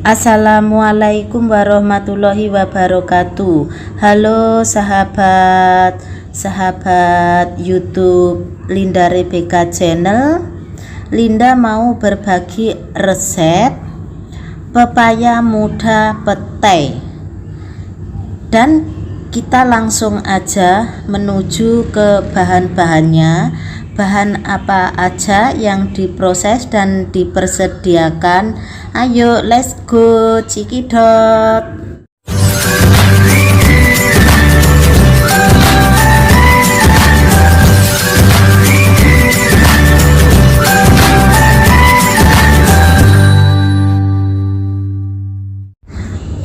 Assalamualaikum warahmatullahi wabarakatuh. Halo sahabat YouTube Linda Rebecca Channel. Linda mau berbagi resep pepaya muda petai. Dan kita langsung aja menuju ke bahan-bahannya. Bahan apa aja yang diproses dan dipersediakan. Ayo let's go, cikidot.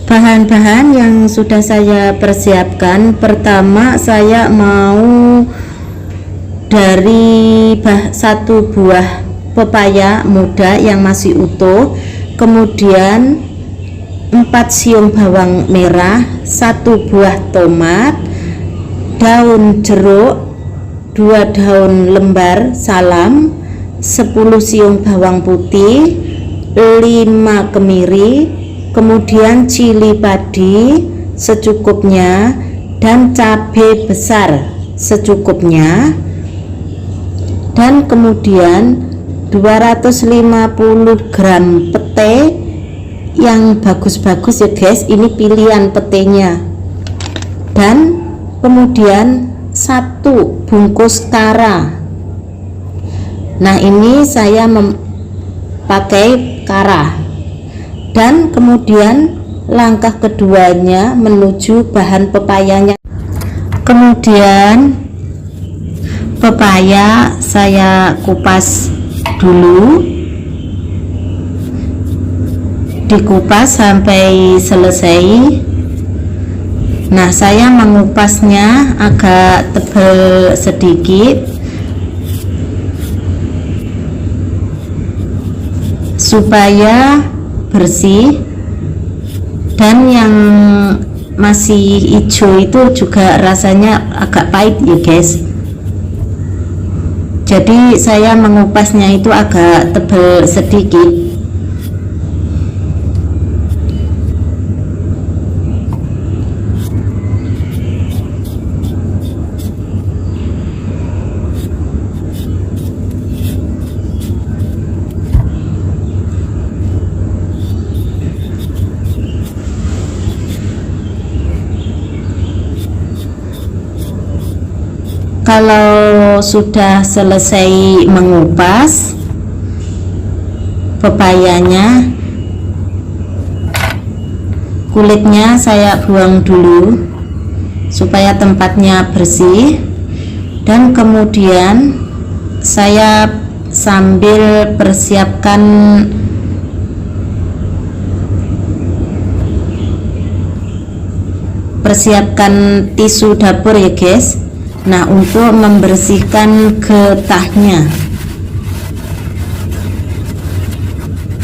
Bahan-bahan yang sudah saya persiapkan, pertama saya mau dari satu buah pepaya muda yang masih utuh, kemudian 4 siung bawang merah, 1 buah tomat, daun jeruk, 2 daun lembar salam, 10 siung bawang putih, 5 kemiri, kemudian cili padi secukupnya, dan cabai besar secukupnya, dan kemudian 250 gram pete yang bagus-bagus ya guys, ini pilihan petenya. Dan kemudian 1 bungkus kara. Nah ini saya memakai kara. Dan kemudian langkah keduanya menuju bahan pepayanya. Kemudian pepaya saya kupas dulu, dikupas sampai selesai. Nah saya mengupasnya agak tebal sedikit supaya bersih, dan yang masih hijau itu juga rasanya agak pahit ya guys. Jadi saya mengupasnya itu agak tebal sedikit. Kalau sudah selesai mengupas pepayanya, kulitnya saya buang dulu supaya tempatnya bersih. Dan kemudian saya sambil persiapkan tisu dapur ya guys. Nah untuk membersihkan getahnya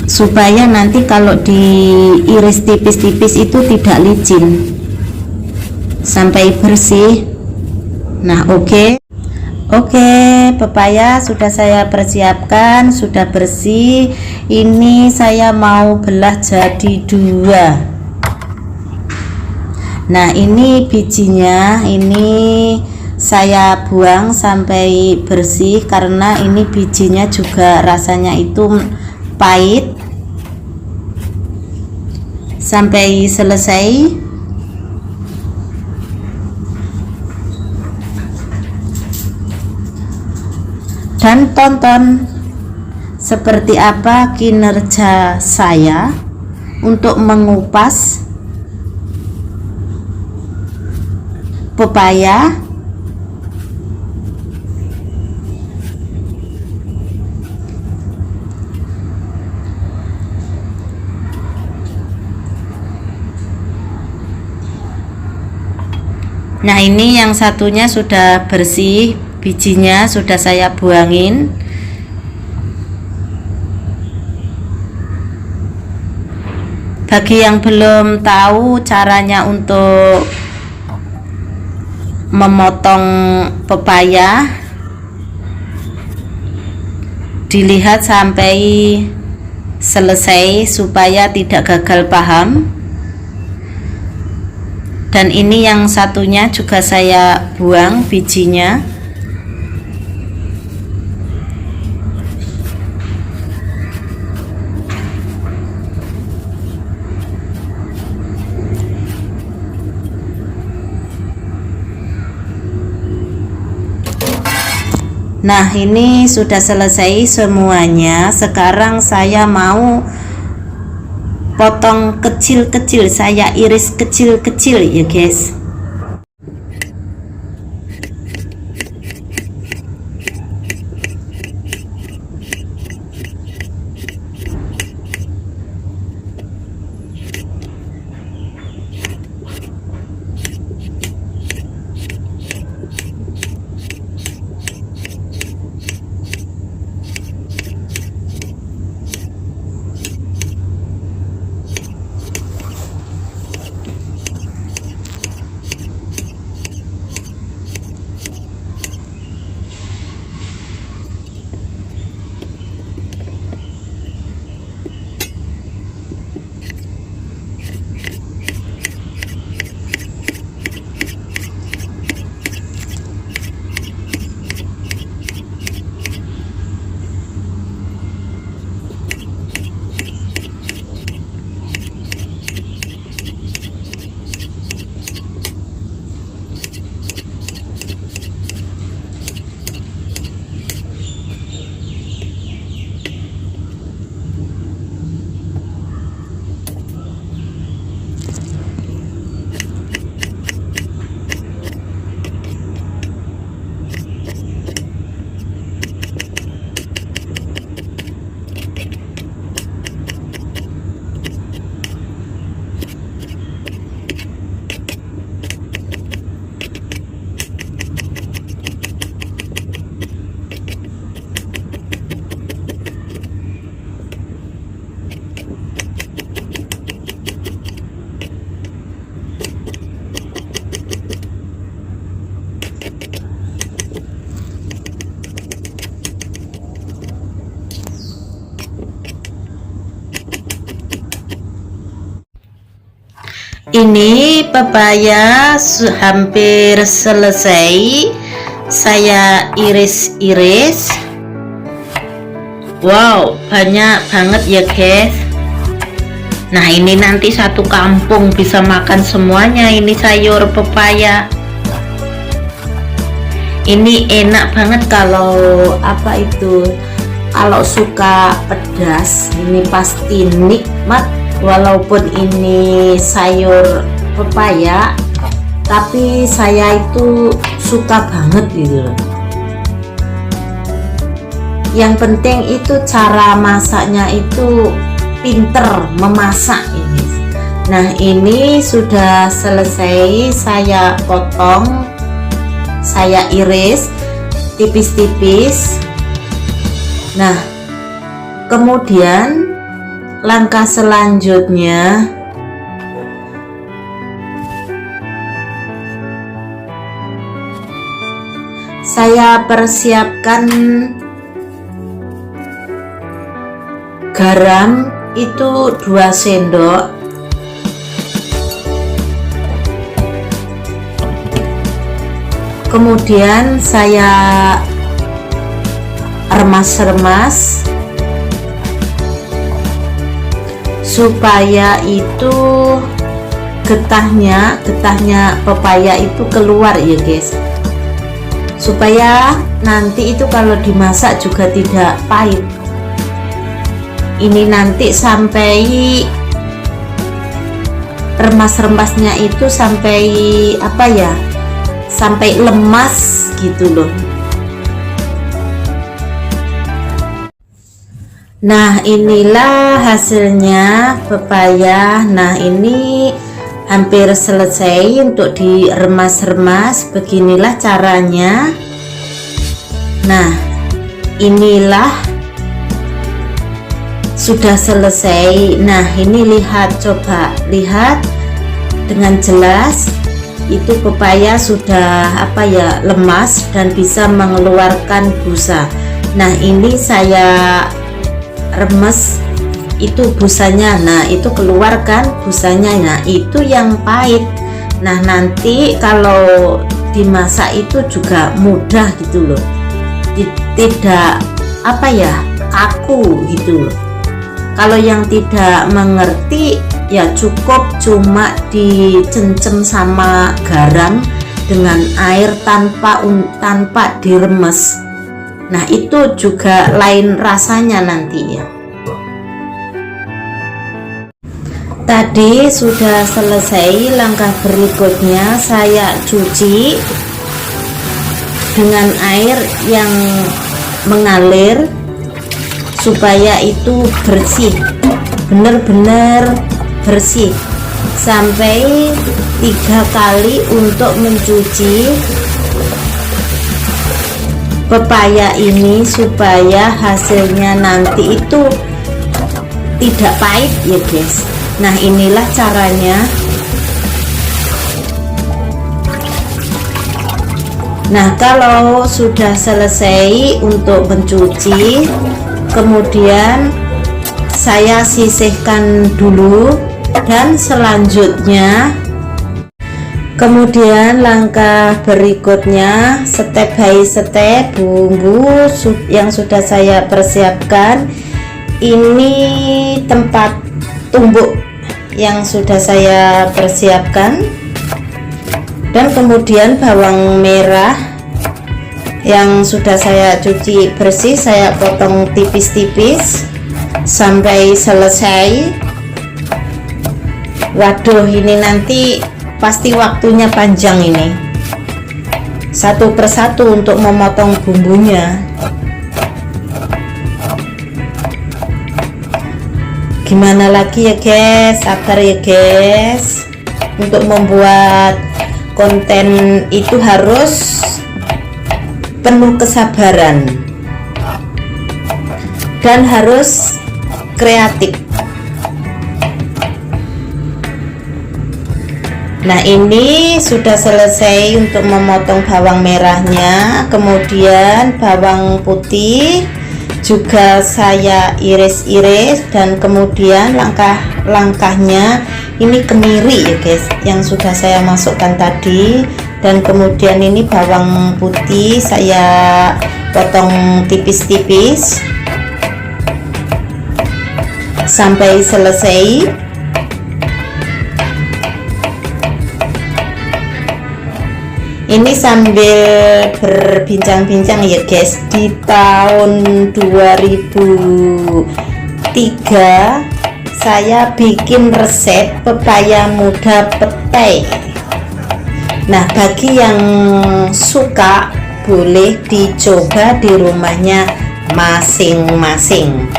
supaya nanti kalau diiris tipis-tipis itu tidak licin, sampai bersih. Nah oke, pepaya sudah saya persiapkan, sudah bersih. Ini saya mau belah jadi 2. Nah ini bijinya, ini saya buang sampai bersih karena ini bijinya juga rasanya itu pahit. Sampai selesai. Dan tonton seperti apa kinerja saya untuk mengupas pepaya. Nah ini yang satunya sudah bersih, bijinya sudah saya buangin. Bagi yang belum tahu caranya untuk memotong pepaya, dilihat sampai selesai supaya tidak gagal paham. Dan ini yang satunya juga saya buang bijinya. Nah, ini sudah selesai semuanya. Sekarang saya mau potong kecil-kecil, saya iris kecil-kecil ya guys. Ini pepaya hampir selesai, saya iris-iris. Wow, banyak banget ya guys. Nah, ini nanti satu kampung bisa makan semuanya ini sayur pepaya. Ini enak banget kalau kalau suka pedas, ini pasti nikmat. Walaupun ini sayur pepaya, tapi saya itu suka banget gitu loh. Yang penting itu cara masaknya itu pinter memasak ini. Nah, ini sudah selesai, saya potong, saya iris tipis-tipis. Nah, kemudian langkah selanjutnya saya persiapkan garam itu 2 sendok, kemudian saya remas-remas supaya itu getahnya pepaya itu keluar ya guys, supaya nanti itu kalau dimasak juga tidak pahit. Ini nanti sampai remas-remasnya itu sampai sampai lemas gitu loh. Nah, inilah hasilnya pepaya. Nah, ini hampir selesai untuk diremas-remas. Beginilah caranya. Nah, inilah sudah selesai. Nah, ini coba lihat dengan jelas, itu pepaya sudah lemas dan bisa mengeluarkan busa. Nah, ini saya remes itu busanya. Nah itu keluarkan busanya, nah itu yang pahit. Nah nanti kalau dimasak itu juga mudah gitu loh, tidak apa ya, kaku gitu loh. Kalau yang tidak mengerti ya cukup cuma dicencem sama garam dengan air tanpa diremes. Nah itu juga lain rasanya nanti ya. Tadi sudah selesai, langkah berikutnya saya cuci dengan air yang mengalir supaya itu bersih, benar-benar bersih, sampai 3 kali untuk mencuci pepaya ini supaya hasilnya nanti itu tidak pahit ya guys. Nah inilah caranya. Nah kalau sudah selesai untuk mencuci, kemudian saya sisihkan dulu, dan selanjutnya kemudian langkah berikutnya, step by step, bumbu yang sudah saya persiapkan. Ini tempat tumbuk yang sudah saya persiapkan, dan kemudian bawang merah yang sudah saya cuci bersih, saya potong tipis-tipis sampai selesai. Waduh ini nanti pasti waktunya panjang ini, satu persatu untuk memotong bumbunya. Gimana lagi ya guys, sabar ya guys. Untuk membuat konten itu harus penuh kesabaran dan harus kreatif. Nah ini sudah selesai untuk memotong bawang merahnya, kemudian bawang putih juga saya iris-iris, dan kemudian langkahnya ini kemiri ya guys yang sudah saya masukkan tadi, dan kemudian ini bawang putih saya potong tipis-tipis sampai selesai. Ini sambil berbincang-bincang ya guys, di tahun 2003 saya bikin resep pepaya muda petai. Nah bagi yang suka boleh dicoba di rumahnya masing-masing.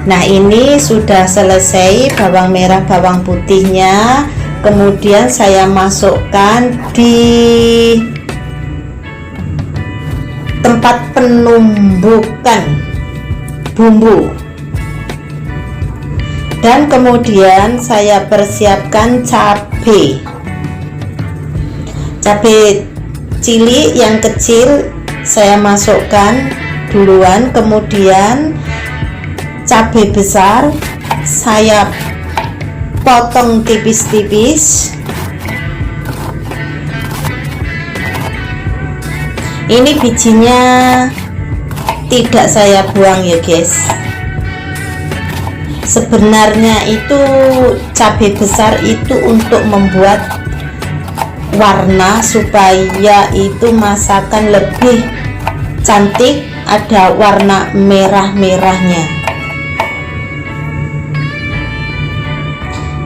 Nah ini sudah selesai bawang merah bawang putihnya, kemudian saya masukkan di tempat penumbukan bumbu, dan kemudian saya persiapkan cabai cili yang kecil saya masukkan duluan, kemudian cabai besar saya potong tipis-tipis. Ini bijinya tidak saya buang ya guys. Sebenarnya itu cabai besar itu untuk membuat warna supaya itu masakan lebih cantik, ada warna merah-merahnya.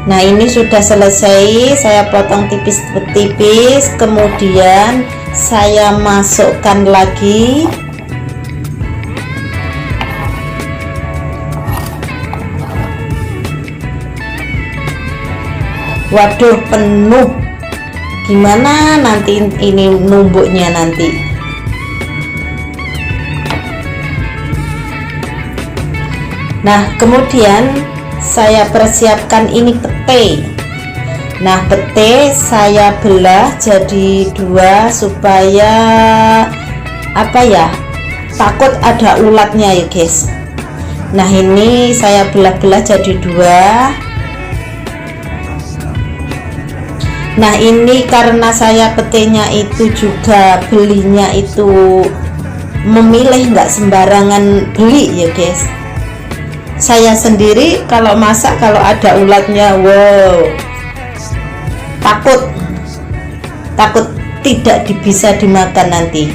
Nah ini sudah selesai, saya potong tipis-tipis, kemudian saya masukkan lagi waduh penuh. Gimana nanti ini numbuknya nanti? Nah kemudian saya persiapkan ini pete. Nah pete saya belah jadi 2 supaya apa ya, takut ada ulatnya ya guys. Nah ini saya belah-belah jadi 2. Nah ini karena saya petenya itu juga belinya itu memilih, nggak sembarangan beli ya guys. Saya sendiri kalau masak kalau ada ulatnya, wow, takut tidak bisa dimakan nanti.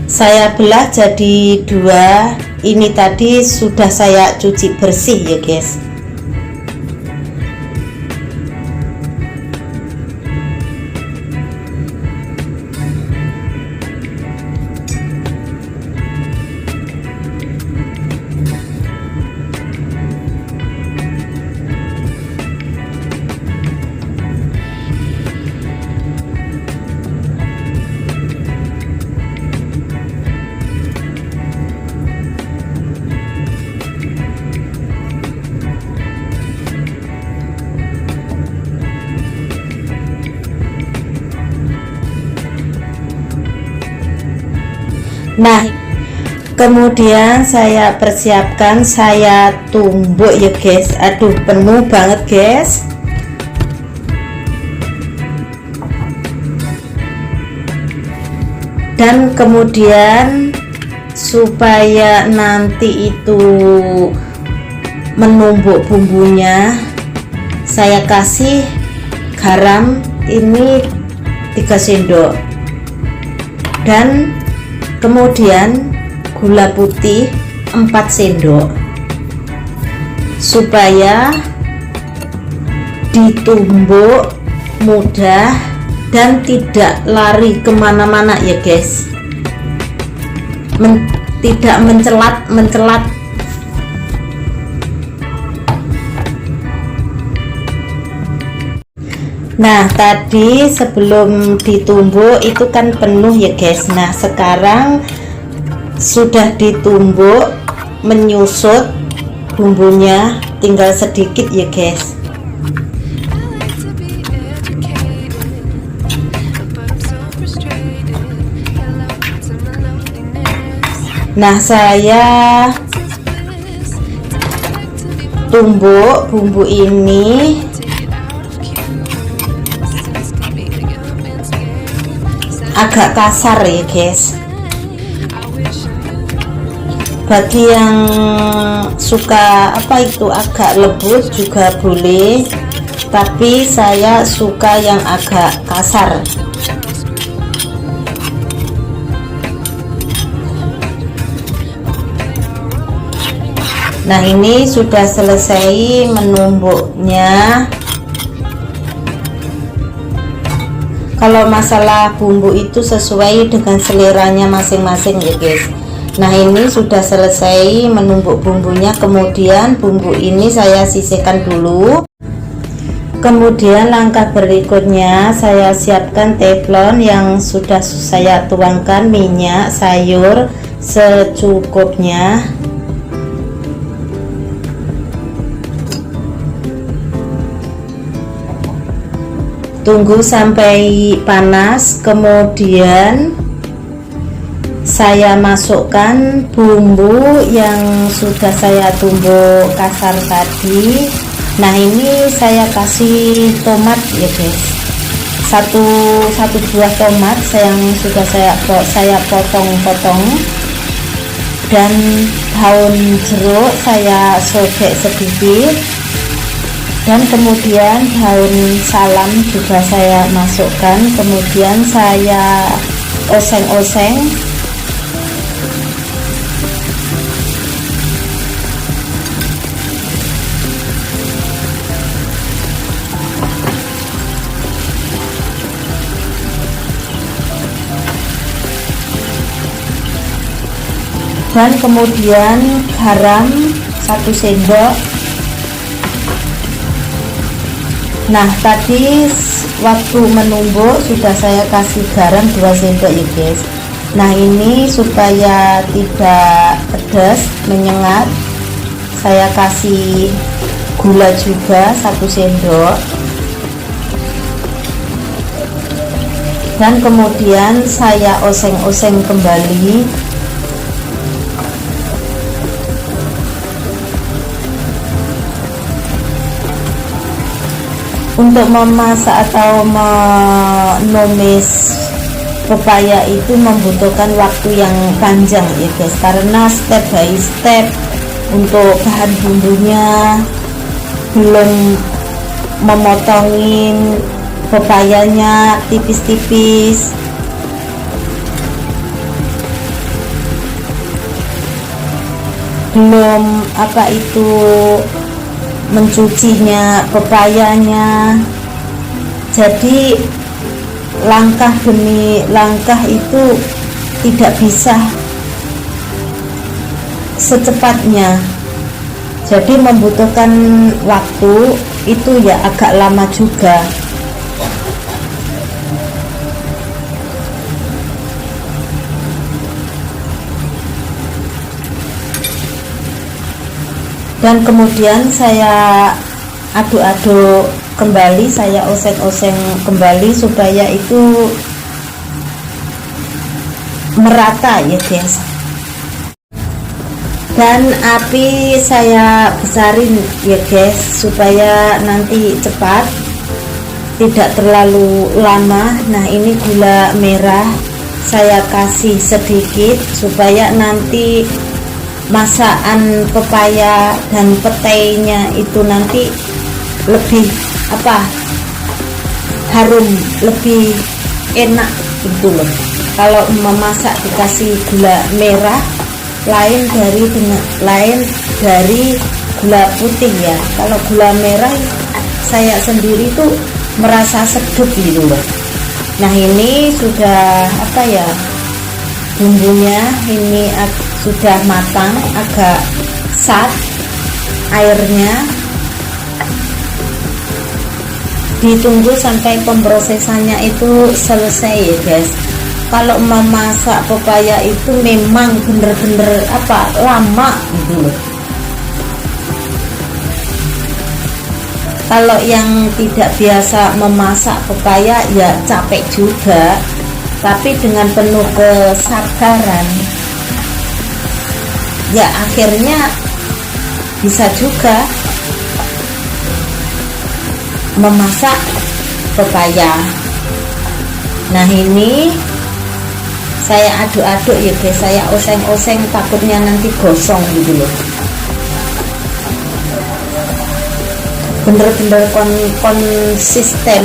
Saya belah jadi 2. Ini tadi sudah saya cuci bersih ya guys. Nah kemudian saya persiapkan, saya tumbuk ya guys. Aduh penuh banget guys. Dan kemudian supaya nanti itu menumbuk bumbunya, saya kasih garam ini 3 sendok dan kemudian gula putih 4 sendok supaya ditumbuk mudah dan tidak lari kemana-mana ya guys, tidak mencelat. Nah tadi sebelum ditumbuk itu kan penuh ya guys. Nah sekarang sudah ditumbuk, menyusut bumbunya, tinggal sedikit ya guys. Nah saya tumbuk bumbu ini agak kasar ya guys. Bagi yang suka agak lembut juga boleh, tapi saya suka yang agak kasar. Nah ini sudah selesai menumbuknya. Kalau masalah bumbu itu sesuai dengan seleranya masing-masing ya guys. Nah ini sudah selesai menumbuk bumbunya, kemudian bumbu ini saya sisihkan dulu. Kemudian langkah berikutnya saya siapkan teflon yang sudah saya tuangkan minyak sayur secukupnya. Tunggu sampai panas, kemudian saya masukkan bumbu yang sudah saya tumbuk kasar tadi. Nah ini saya kasih tomat ya guys, satu buah tomat yang sudah saya potong-potong, dan daun jeruk saya sobek sedikit, dan kemudian daun salam juga saya masukkan, kemudian saya oseng-oseng. Dan kemudian garam 1 sendok. Nah tadi waktu menumbuk sudah saya kasih garam 2 sendok ya guys. Nah ini supaya tidak pedas menyengat, saya kasih gula juga 1 sendok. Dan kemudian saya oseng-oseng kembali. Untuk memasak atau menumis pepaya itu membutuhkan waktu yang panjang ya guys, karena step by step untuk bahan bumbunya, belum memotongin pepayanya tipis-tipis, belum mencucinya pepayanya. Jadi langkah demi langkah itu tidak bisa secepatnya, jadi membutuhkan waktu itu ya agak lama juga. Dan kemudian saya aduk-aduk kembali, saya oseng-oseng kembali supaya itu merata ya guys. Dan api saya besarin ya guys, supaya nanti cepat, tidak terlalu lama. Nah ini gula merah saya kasih sedikit supaya nanti masakan pepaya dan petainya itu nanti lebih harum, lebih enak gitu loh. Kalau memasak dikasih gula merah lain dari gula putih ya. Kalau gula merah saya sendiri tuh merasa sedup gitu loh. Nah ini sudah bumbunya ini sudah matang, agak sat airnya. Ditunggu sampai pemrosesannya itu selesai ya guys. Kalau memasak pepaya itu memang bener-bener lama gitu loh. Kalau yang tidak biasa memasak pepaya ya capek juga, tapi dengan penuh kesabaran ya akhirnya bisa juga memasak pepaya. Nah ini saya aduk-aduk ya guys, saya oseng-oseng, takutnya nanti gosong gitu loh. Bener-bener konsisten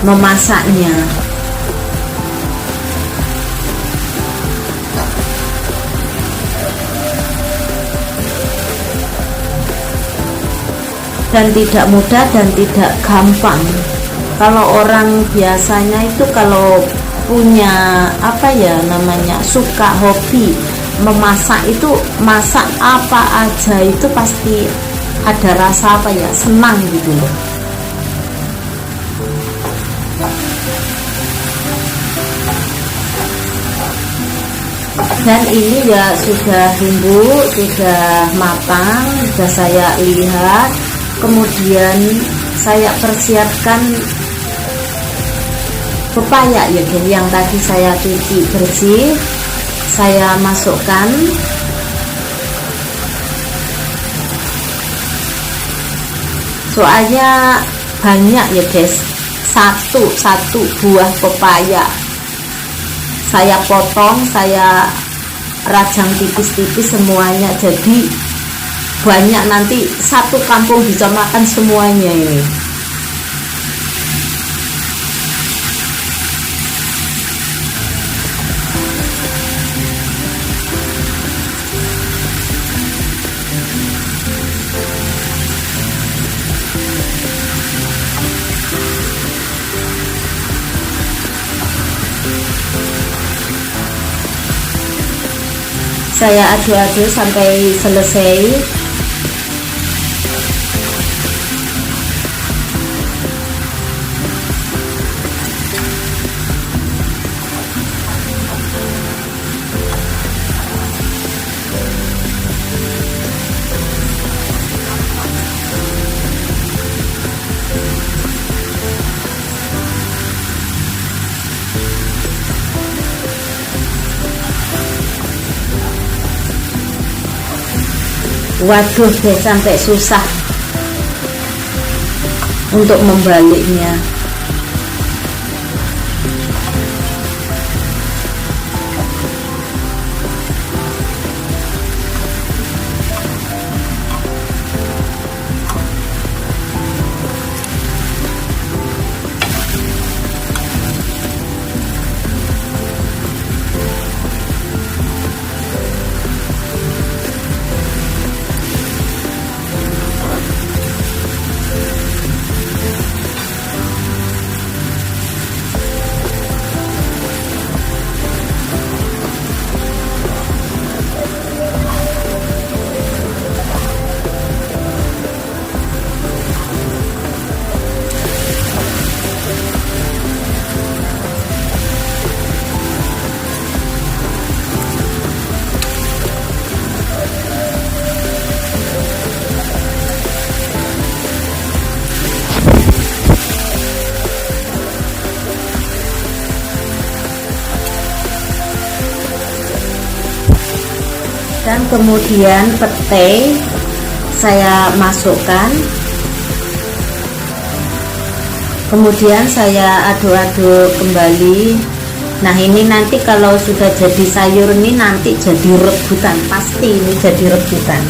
memasaknya. Dan tidak mudah dan tidak gampang. Kalau orang biasanya itu kalau punya suka hobi memasak, itu masak apa aja itu pasti ada rasa senang gitu loh. Dan ini ya sudah bumbu sudah matang, sudah saya lihat. Kemudian saya persiapkan pepaya ya yang tadi saya cuci bersih, saya masukkan. Soalnya banyak ya guys, satu buah pepaya saya potong, saya rajang tipis-tipis semuanya, jadi banyak, nanti satu kampung bisa makan semuanya ini. Saya aduk-aduk sampai selesai. Waduh deh, sampai susah untuk membaliknya. Dan kemudian pete saya masukkan, kemudian saya aduk-aduk kembali. Nah ini nanti kalau sudah jadi sayur ini nanti jadi rebutan, pasti ini jadi rebutan.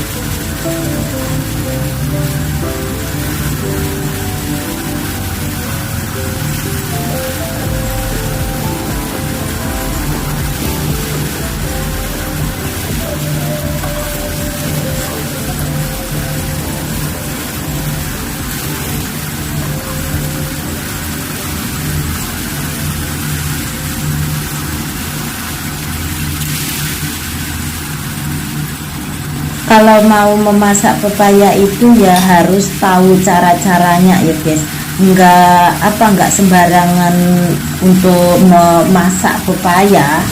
Kalau mau memasak pepaya itu ya harus tahu cara-caranya ya guys. Enggak sembarangan untuk memasak pepaya.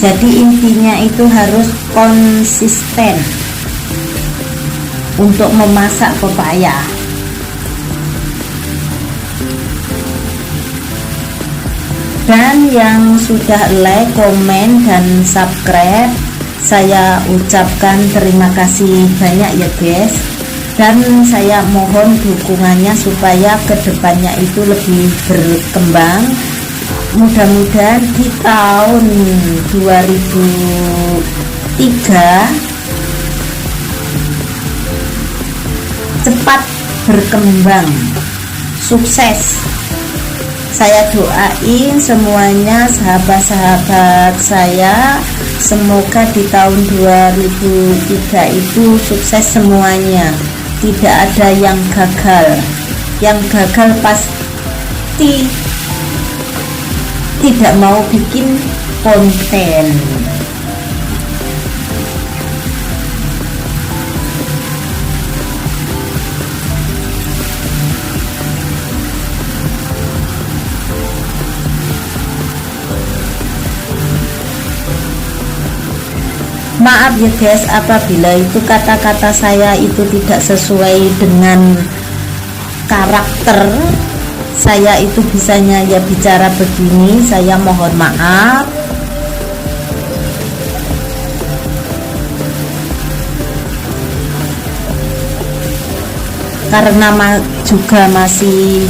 Jadi intinya itu harus konsisten untuk memasak pepaya. Dan yang sudah like, komen, dan subscribe, saya ucapkan terima kasih banyak ya guys. Dan saya mohon dukungannya supaya kedepannya itu lebih berkembang. Mudah-mudahan di tahun 2003 cepat berkembang, sukses. Saya doain semuanya sahabat-sahabat saya, semoga di tahun 2003 itu sukses semuanya, tidak ada yang gagal. Yang gagal pasti tidak mau bikin konten. Maaf ya guys apabila itu kata-kata saya itu tidak sesuai dengan karakter saya, itu bisanya ya bicara begini, saya mohon maaf. Karena juga masih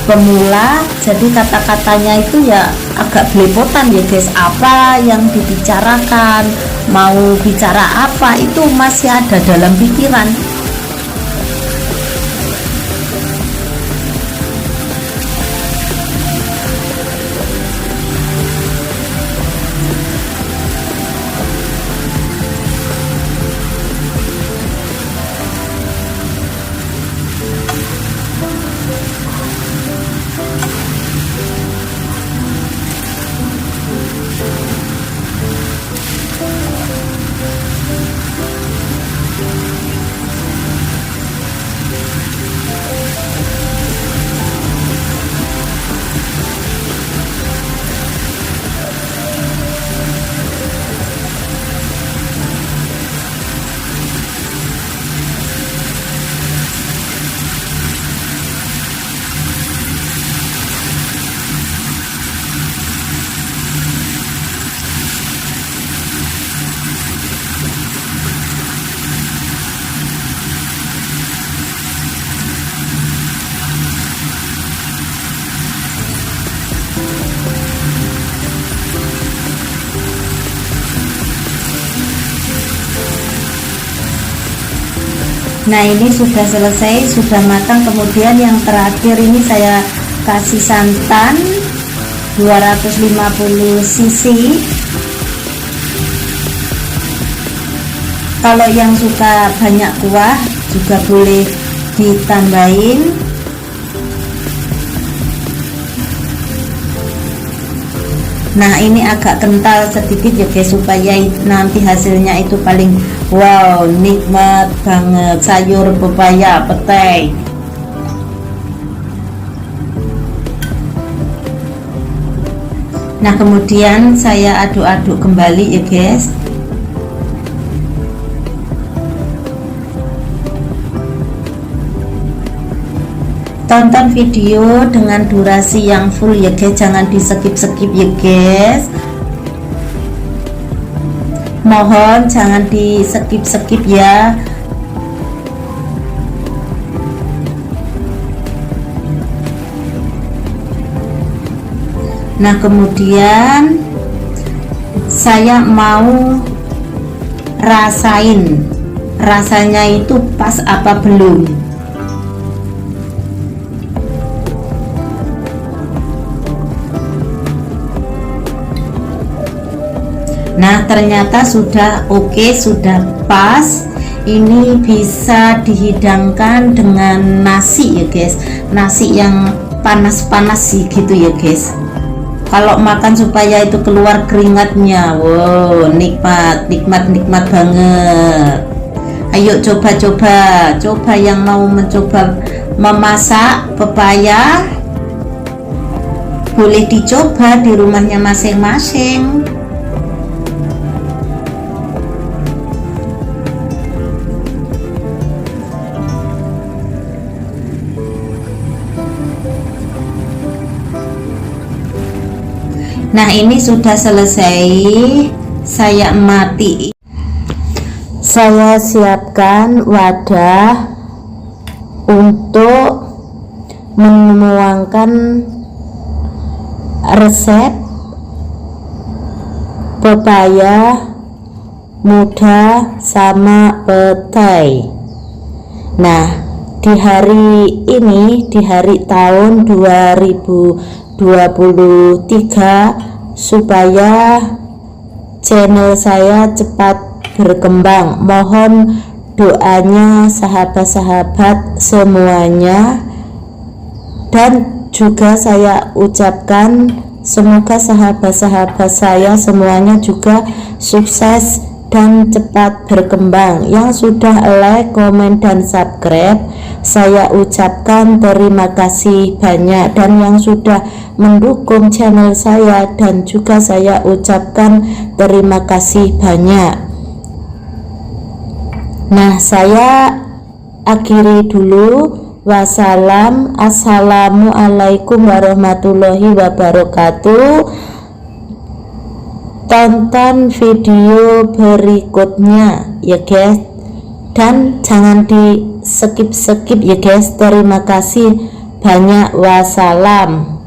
pemula, jadi kata-katanya itu ya agak belepotan ya guys. Apa yang dibicarakan, mau bicara apa itu masih ada dalam pikiran. Nah, ini sudah selesai, sudah matang. Kemudian yang terakhir ini saya kasih santan 250 cc. Kalau yang suka banyak kuah juga boleh ditambahin. Nah, ini agak kental sedikit ya guys, supaya nanti hasilnya itu paling wow, nikmat banget sayur pepaya petai. Nah, kemudian saya aduk-aduk kembali ya guys. Tonton video dengan durasi yang full ya guys, jangan di skip-skip ya guys. Mohon jangan di skip-skip ya. Nah, kemudian saya mau rasain rasanya itu pas apa belum. Nah, ternyata sudah oke, sudah pas. Ini bisa dihidangkan dengan nasi ya guys, nasi yang panas-panas sih gitu ya guys. Kalau makan supaya itu keluar keringatnya, wow, nikmat banget. Ayo coba yang mau mencoba memasak pepaya, boleh dicoba di rumahnya masing-masing. Nah, ini sudah selesai, saya mati. Saya siapkan wadah untuk menuangkan resep pepaya muda sama petai. Nah, di hari ini, di hari tahun 2023, supaya channel saya cepat berkembang, mohon doanya sahabat-sahabat semuanya. Dan juga saya ucapkan semoga sahabat-sahabat saya semuanya juga sukses dan cepat berkembang. Yang sudah like, komen, dan subscribe, saya ucapkan terima kasih banyak. Dan yang sudah mendukung channel saya dan juga saya ucapkan terima kasih banyak. Nah, saya akhiri dulu. Wassalam, assalamualaikum warahmatullahi wabarakatuh. Tonton video berikutnya ya guys, dan jangan di skip ya guys. Terima kasih banyak. Wassalam.